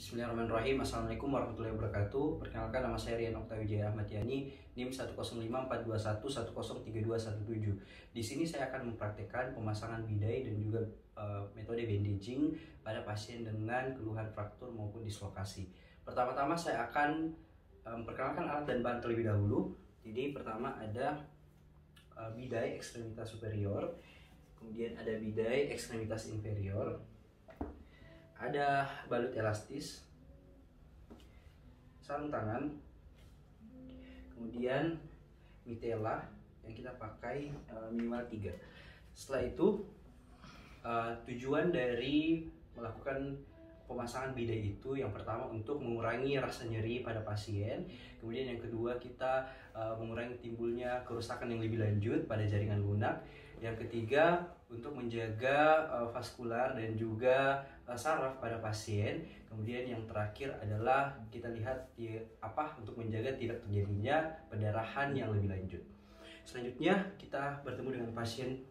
Bismillahirrahmanirrahim. Assalamualaikum warahmatullahi wabarakatuh. Perkenalkan, nama saya Rian Oktawijaya Ahmad Yani, NIM 1054211032117. Di sini saya akan mempraktikkan pemasangan bidai dan juga metode bandaging pada pasien dengan keluhan fraktur maupun dislokasi. Pertama-tama saya akan memperkenalkan alat dan bahan terlebih dahulu. Jadi pertama ada bidai ekstremitas superior, kemudian ada bidai ekstremitas inferior, ada balut elastis, sarung tangan, kemudian mitela yang kita pakai minimal 3. Setelah itu tujuan dari melakukan pemasangan bidai itu yang pertama untuk mengurangi rasa nyeri pada pasien, kemudian yang kedua kita mengurangi timbulnya kerusakan yang lebih lanjut pada jaringan lunak, yang ketiga untuk menjaga vaskular dan juga saraf pada pasien, kemudian yang terakhir adalah kita lihat untuk menjaga tidak terjadinya pendarahan yang lebih lanjut. Selanjutnya kita bertemu dengan pasien.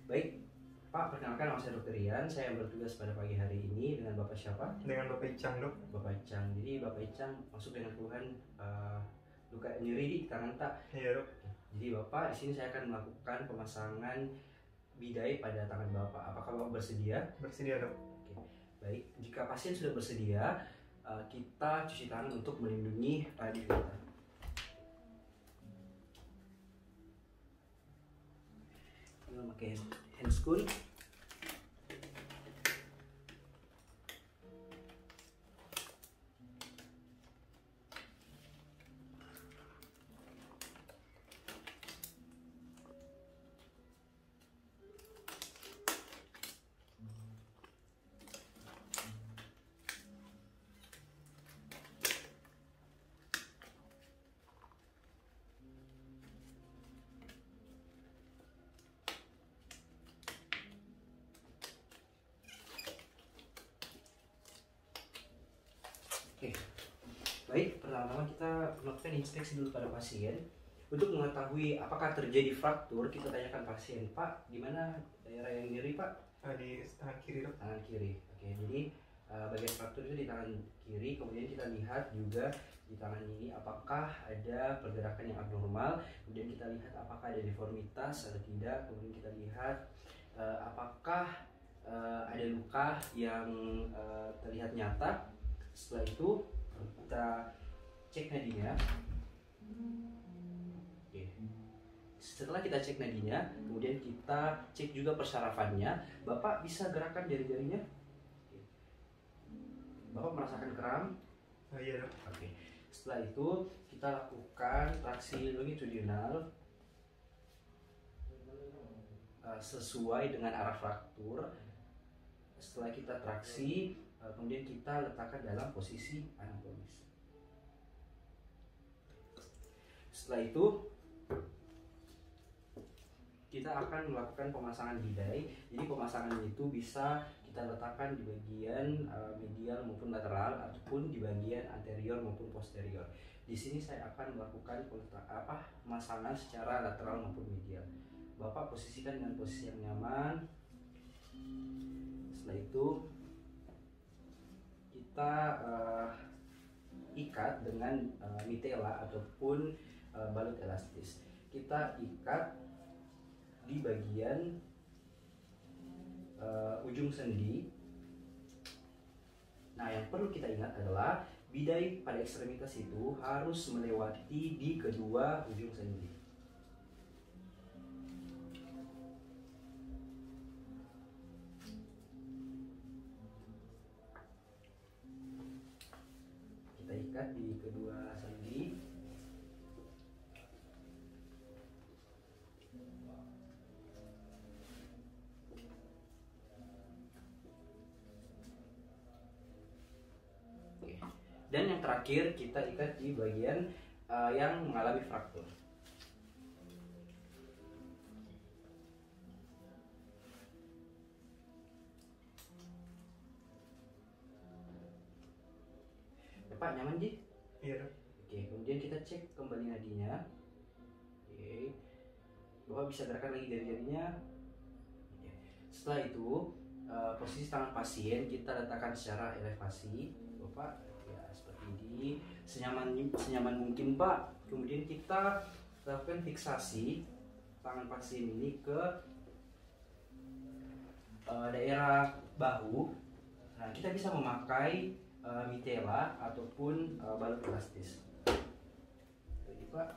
Baik Pak, perkenalkan, nama saya Dr. Rian. Saya yang bertugas pada pagi hari ini. Dengan Bapak siapa? Dengan Bapak Icang, Dok. Bapak Icang. Jadi Bapak Icang masuk dengan keluhan luka nyeri di tangan tak? Iya, Dok. Jadi Bapak, di sini saya akan melakukan pemasangan bidai pada tangan Bapak. Apakah Bapak bersedia? Bersedia, Dok. Oke. Baik, jika pasien sudah bersedia, kita cuci tangan untuk melindungi diri kita. Kita memakai handscoon. Oke, baik, pertama-tama kita melakukan inspeksi dulu pada pasien. Untuk mengetahui apakah terjadi fraktur, kita tanyakan pasien, Pak, di mana daerah yang nyeri, Pak? Di tangan kiri, Dok. Tangan kiri. Oke, jadi bagian fraktur itu di tangan kiri. Kemudian kita lihat juga di tangan ini apakah ada pergerakan yang abnormal. Kemudian kita lihat apakah ada deformitas atau tidak. Kemudian kita lihat apakah ada luka yang terlihat nyata. Setelah itu kita cek nadinya. Oke. Setelah kita cek nadinya, kemudian kita cek juga persarafannya. Bapak bisa gerakan jari-jarinya? Oke. Bapak merasakan kram? Iya, Dok. Oke. Setelah itu kita lakukan traksi longitudinal sesuai dengan arah fraktur. Setelah kita traksi, kemudian kita letakkan dalam posisi anatomis. Setelah itu kita akan melakukan pemasangan bidai. Jadi pemasangan itu bisa kita letakkan di bagian medial maupun lateral ataupun di bagian anterior maupun posterior. Di sini saya akan melakukan pemasangan secara lateral maupun medial. Bapak posisikan dengan posisi yang nyaman. Setelah itu kita ikat dengan mitela ataupun balut elastis. Kita ikat di bagian ujung sendi. Nah, yang perlu kita ingat adalah bidai pada ekstremitas itu harus melewati di kedua ujung sendi. Kita ikat di kedua sendi. Oke. Dan yang terakhir kita ikat di bagian yang mengalami fraktur. Bapak nyaman, Ji? Iya, Dok. Oke, kemudian kita cek kembali nadinya. Oke. Bapak bisa gerakan lagi jari-jarinya. Setelah itu posisi tangan pasien kita letakkan secara elevasi, Bapak, ya seperti ini, senyaman mungkin Pak. Kemudian kita lakukan fiksasi tangan pasien ini ke daerah bahu. Nah, kita bisa memakai mitela ataupun balut elastis. Jadi Pak.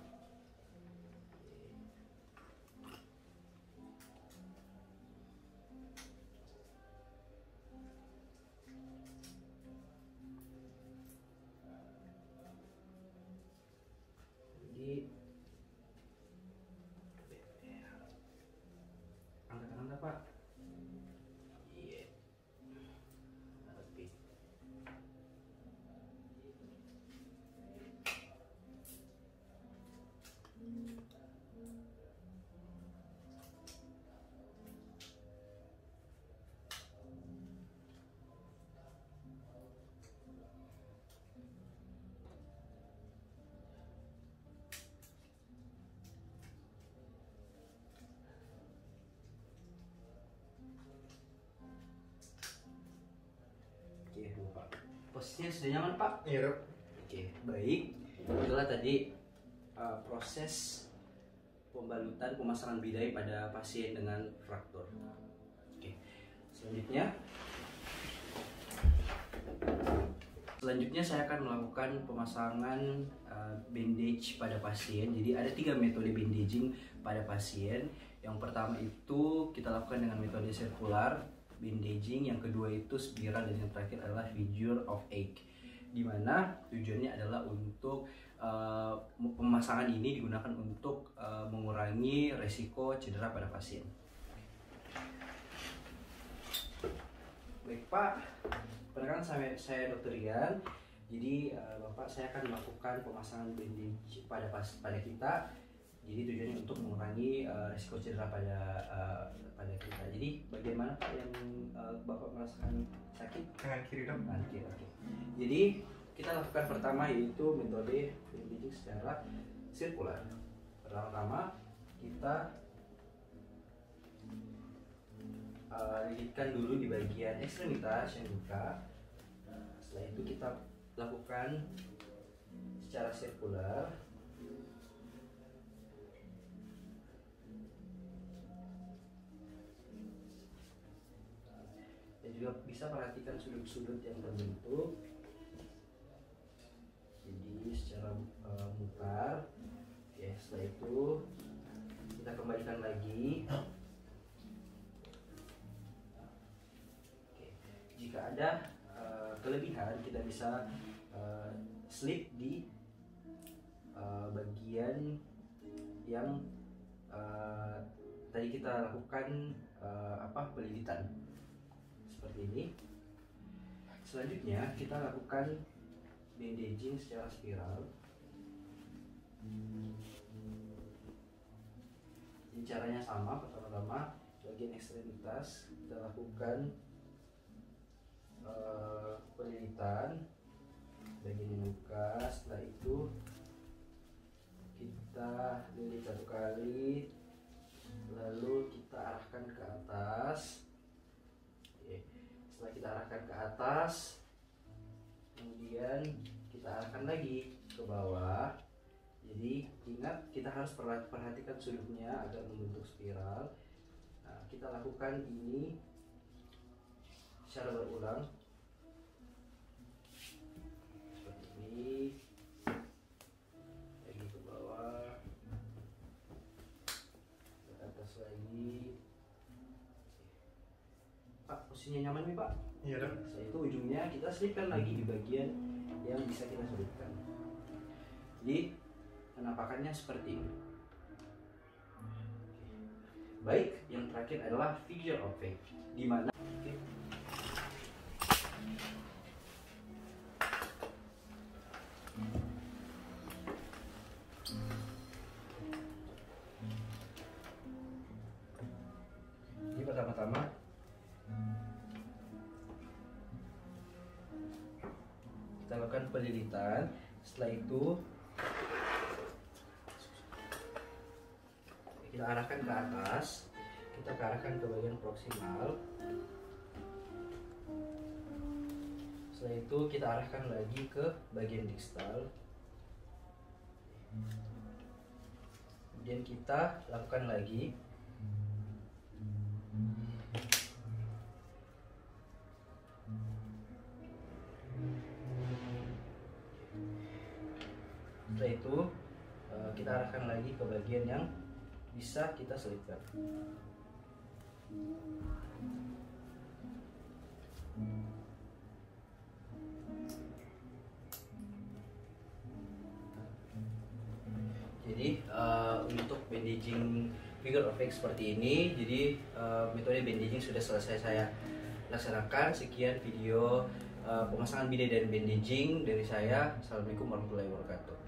Jadi angkat Pak. Iya. Lebih. Oke, Pak. Posisinya sudah nyaman, Pak? Iya dok. Oke, baik. Itulah tadi proses pembalutan pemasangan bidai pada pasien dengan fraktur. Oke, selanjutnya saya akan melakukan pemasangan bandage pada pasien. Jadi ada 3 metode bandaging pada pasien. Yang pertama itu kita lakukan dengan metode sirkular bandaging, yang kedua itu spiral, dan yang terakhir adalah figure of 8, di mana tujuannya adalah untuk pemasangan ini digunakan untuk mengurangi resiko cedera pada pasien. Baik Pak, perkenalkan saya Dr. Rian. Jadi Bapak, saya akan melakukan pemasangan bandage pada kita. Jadi tujuannya untuk mengurangi risiko cedera pada kita. Jadi bagaimana Pak yang Bapak merasakan sakit? Tangan kiri dok. Tangan kiri. Oke. Jadi kita lakukan pertama yaitu metode bandaging secara sirkular. Pertama kita lilitkan dulu di bagian ekstremitas yang luka. Setelah itu kita lakukan secara sirkular. Dan juga bisa perhatikan sudut-sudut yang terbentuk. Jadi secara mutar. Oke, setelah itu kita kembalikan lagi. Oke, jika ada kelebihan kita bisa slip di bagian yang tadi kita lakukan pelilitan seperti ini. Selanjutnya kita lakukan bandaging secara spiral. Jadi caranya sama. Pertama-tama bagian ekstremitas kita lakukan pelilitan bagian yang luka. Setelah itu kita lilit 1 kali, lalu kita arahkan ke atas. Oke. Setelah kita arahkan ke atas, kemudian kita arahkan lagi ke bawah. Jadi ingat, kita harus perhatikan sudutnya agar membentuk spiral. Nah, kita lakukan ini secara berulang seperti ini, lagi ke bawah, ke atas lagi. Pak, posisinya nyaman nih Pak? Iya dok. Setelah itu ujungnya kita selipkan lagi di bagian yang bisa kita selipkan. Jadi penampakannya seperti ini. Baik, yang terakhir adalah figure of 8, di mana ini pertama-tama kita lakukan pelilitan. Setelah itu kita arahkan ke atas, kita arahkan ke bagian proksimal. Setelah itu kita arahkan lagi ke bagian distal. Kemudian kita lakukan lagi. Setelah itu kita arahkan lagi ke bagian yang bisa kita selipkan. Jadi untuk bandaging figure of eight seperti ini, jadi metode bandaging sudah selesai saya laksanakan. Sekian video pemasangan bidet dan bandaging dari saya. Assalamualaikum warahmatullahi wabarakatuh.